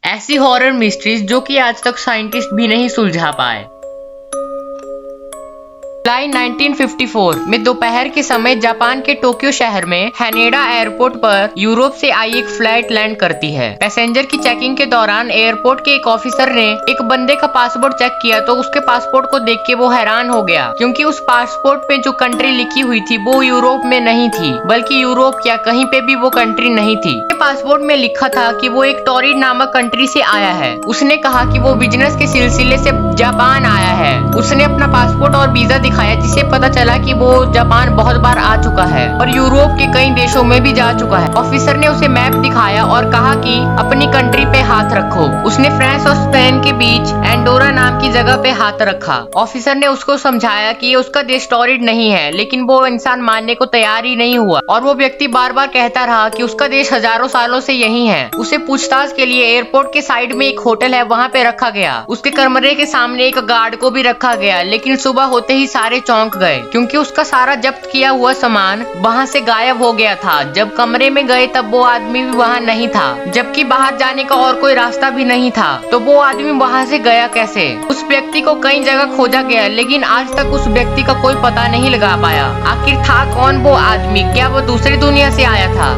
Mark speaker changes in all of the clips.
Speaker 1: ऐसी horror mysteries जो कि आज तक साइंटिस्ट भी नहीं सुलझा पाए। जुलाई 1954 में दोपहर के समय जापान के टोक्यो शहर में हैनेडा एयरपोर्ट पर यूरोप से आई एक फ्लाइट लैंड करती है। पैसेंजर की चेकिंग के दौरान एयरपोर्ट के एक ऑफिसर ने एक बंदे का पासपोर्ट चेक किया तो उसके पासपोर्ट को देख के वो हैरान हो गया, क्योंकि उस पासपोर्ट पे जो कंट्री लिखी हुई थी वो यूरोप में नहीं थी, बल्कि यूरोप या कहीं पे भी वो कंट्री नहीं थी। पासपोर्ट में लिखा था कि वो एक टोरिड नामक कंट्री से आया है। उसने कहा कि वो बिजनेस के सिलसिले से जापान आया है। उसने अपना पासपोर्ट और वीजा दिखाया, जिससे पता चला कि वो जापान बहुत बार आ चुका है और यूरोप के कई देशों में भी जा चुका है। ऑफिसर ने उसे मैप दिखाया और कहा कि अपनी कंट्री पे हाथ रखो। उसने फ्रांस और स्पेन के बीच एंडोरा नाम की जगह पे हाथ रखा। ऑफिसर ने उसको समझाया कि उसका देश टोरिड नहीं है, लेकिन वो इंसान मानने को तैयार ही नहीं हुआ और वो व्यक्ति बार बार कहता रहा कि उसका देश हजारों सालों से यही है। उसे पूछताछ के लिए एयरपोर्ट के साइड में एक होटल है, वहाँ पे रखा गया। उसके कमरे के सामने एक गार्ड को भी रखा गया, लेकिन सुबह होते ही सारे चौंक गए, क्योंकि उसका सारा जब्त किया हुआ सामान वहाँ से गायब हो गया था। जब कमरे में गए तब वो आदमी भी वहाँ नहीं था, जबकि बाहर जाने का और कोई रास्ता भी नहीं था। तो वो आदमी वहाँ से गया कैसे? उस व्यक्ति को कई जगह खोजा गया, लेकिन आज तक उस व्यक्ति का कोई पता नहीं लगा पाया। आखिर था कौन वो आदमी? क्या वो दूसरी दुनिया से आया था?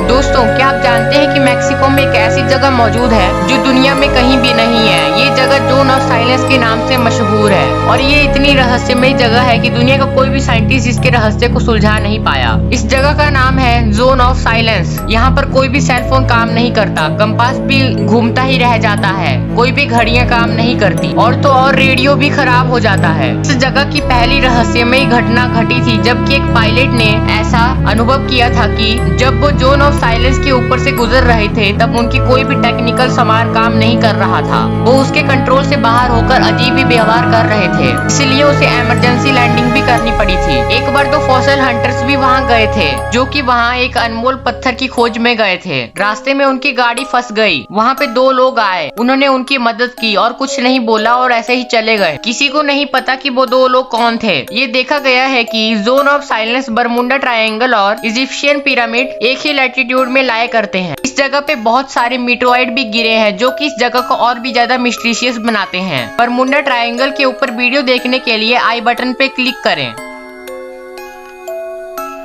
Speaker 1: दोस्तों, क्या आप जानते हैं कि मेक्सिको में एक ऐसी जगह मौजूद है जो दुनिया में कहीं भी नहीं है। ये जगह जोन ऑफ साइलेंस के नाम से मशहूर है और ये इतनी रहस्यमय जगह है कि दुनिया का कोई भी साइंटिस्ट इसके रहस्य को सुलझा नहीं पाया। इस जगह का नाम है जोन ऑफ साइलेंस। यहाँ पर कोई भी सेल फोन काम नहीं करता, कंपास भी घूमता ही रह जाता है, कोई भी घड़ियां काम नहीं करती और तो और रेडियो भी खराब हो जाता है। इस जगह की पहली रहस्यमय घटना घटी थी जबकि एक पायलट ने ऐसा अनुभव किया था कि जब वो जोन ऑफ साइलेंस के ऊपर से गुजर रहे थे तब उनकी कोई भी टेक्निकल सामान काम नहीं कर रहा था। वो उसके कंट्रोल से बाहर होकर अजीब ही व्यवहार कर रहे थे, इसलिए उसे इमरजेंसी लैंडिंग भी करनी पड़ी थी। एक बार दो फॉसिल हंटर्स भी वहाँ गए थे, जो कि वहाँ एक अनमोल पत्थर की खोज में गए थे। रास्ते में उनकी गाड़ी फंस गई। वहाँ पे दो लोग आए, उन्होंने उनकी मदद की और कुछ नहीं बोला और ऐसे ही चले गए। किसी को नहीं पता कि वो दो लोग कौन थे। ये देखा गया है कि zone of silence Bermuda triangle और इजिप्शियन पिरामिड एक ही लैटिट्यूड में लाया करते हैं। इस जगह पे बहुत सारे मीटोइड भी गिरे हैं, जो कि इस जगह को और भी ज्यादा मिस्टीरियस बनाते हैं। बरमुंडा ट्रायंगल के ऊपर वीडियो देखने के लिए आई बटन पे क्लिक करें।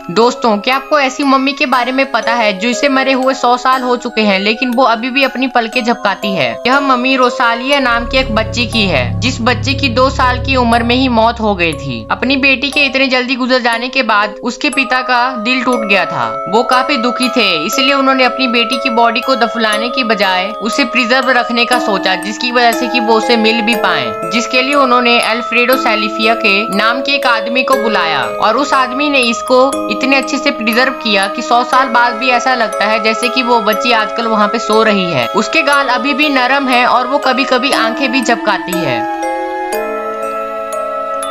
Speaker 1: दोस्तों, क्या आपको ऐसी मम्मी के बारे में पता है जिसे मरे हुए 100 साल हो चुके हैं, लेकिन वो अभी भी अपनी पलकें झपकाती है? यह मम्मी रोसालिया नाम की एक बच्ची की है, जिस बच्चे की 2 साल की उम्र में ही मौत हो गई थी। अपनी बेटी के इतने जल्दी गुजर जाने के बाद उसके पिता का दिल टूट गया था। वो काफी दुखी थे, इसलिए उन्होंने अपनी बेटी की बॉडी को दफनाने की बजाय उसे प्रिजर्व रखने का सोचा, जिसकी वजह से कि वो उसे मिल भी पाए। जिसके लिए उन्होंने अल्फ्रेडो सैलिफिया के नाम के एक आदमी को बुलाया और उस आदमी ने इसको इतने अच्छे से प्रिजर्व किया कि 100 साल बाद भी ऐसा लगता है जैसे कि वो बच्ची आजकल वहाँ पे सो रही है। उसके गाल अभी भी नरम है और वो कभी कभी आंखें भी झपकाती है।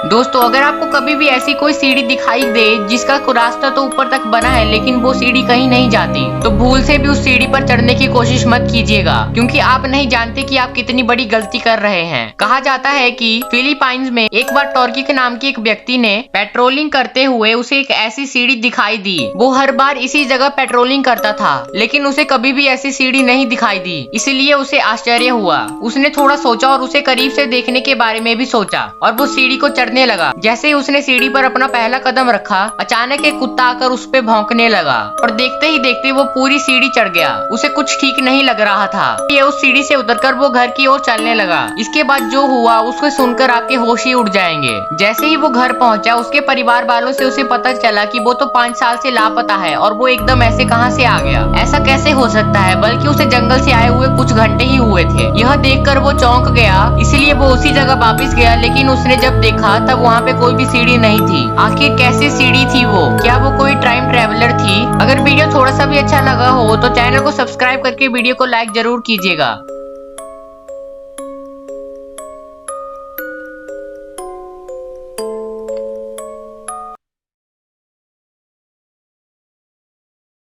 Speaker 1: दोस्तों, अगर आपको कभी भी ऐसी कोई सीढ़ी दिखाई दे जिसका रास्ता तो ऊपर तक बना है लेकिन वो सीढ़ी कहीं नहीं जाती, तो भूल से भी उस सीढ़ी पर चढ़ने की कोशिश मत कीजिएगा, क्योंकि आप नहीं जानते कि आप कितनी बड़ी गलती कर रहे हैं। कहा जाता है कि फिलीपाइंस में एक बार टॉर्की के नाम की एक व्यक्ति ने पेट्रोलिंग करते हुए उसे एक ऐसी सीढ़ी दिखाई दी। वो हर बार इसी जगह पेट्रोलिंग करता था, लेकिन उसे कभी भी ऐसी सीढ़ी नहीं दिखाई दी, इसलिए उसे आश्चर्य हुआ। उसने थोड़ा सोचा और उसे करीब से देखने के बारे में भी सोचा और वो सीढ़ी को चढ़ने लगा। जैसे ही उसने सीढ़ी पर अपना पहला कदम रखा, अचानक एक कुत्ता आकर उस पे भौंकने लगा और देखते ही देखते वो पूरी सीढ़ी चढ़ गया। उसे कुछ ठीक नहीं लग रहा था। ये उस सीढ़ी से उतरकर वो घर की ओर चलने लगा। इसके बाद जो हुआ उसको सुनकर आपके होश ही उड़ जाएंगे। जैसे ही वो घर पहुंचा, उसके परिवार वालों से उसे पता चला कि वो तो 5 साल से लापता है और वो एकदम ऐसे कहां से आ गया? ऐसा कैसे हो सकता है? बल्कि उसे जंगल से आए हुए कुछ घंटे ही हुए थे। यह देखकर वो चौंक गया, इसलिए वो उसी जगह वापस गया, लेकिन उसने जब देखा तब वहाँ पे कोई भी सीढ़ी नहीं थी। आखिर कैसी सीढ़ी थी वो? क्या वो कोई टाइम ट्रेवलर थी? अगर वीडियो थोड़ा सा भी अच्छा लगा हो तो चैनल को सब्सक्राइब करके वीडियो को लाइक जरूर कीजिएगा।